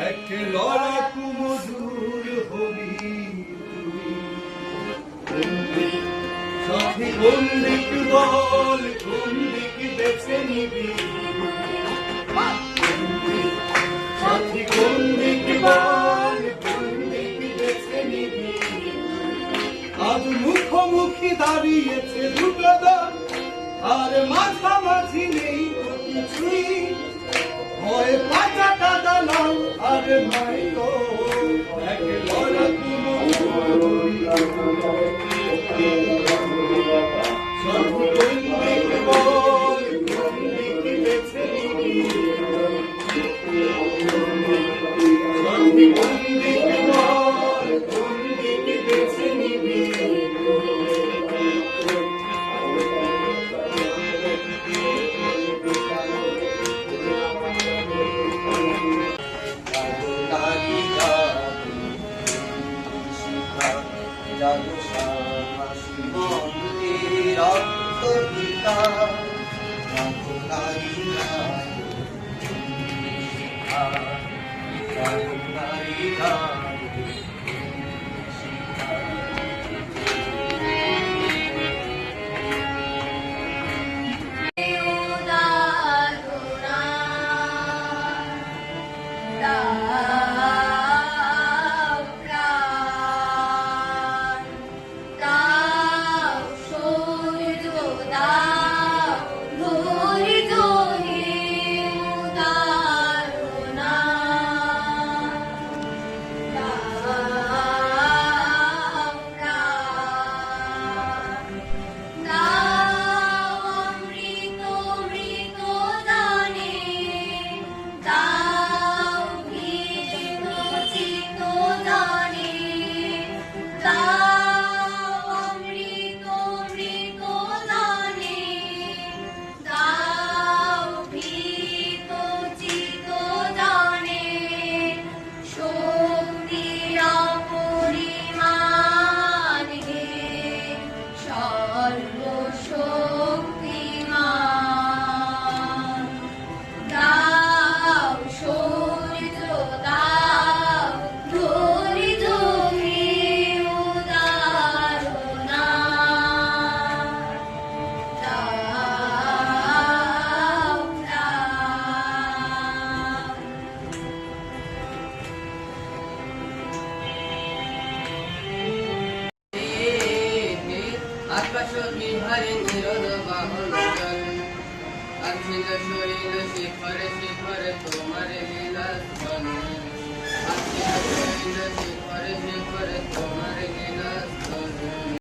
এক লড়াক মধুর হবি সাথী, কোন দিক বল, কোন দিক বেছে নিবি সাথী, কোন দিক বল, কোন দিক বেছে নিবি। আজ মুখোমুখি দাঁড়িয়েছে দুটো দল, আর মাঝামাঝি নেই কিছুই। হয় পাতাটা দালাল আর নাই তো এক লড়াক মধুর। সাথী, কোন দিক বল, কোন দিক বেছে নিবি সাথী, কোন দিক বল, কোন দিক বেছে নিবি। শিখরে শিখরে তোমার লীলা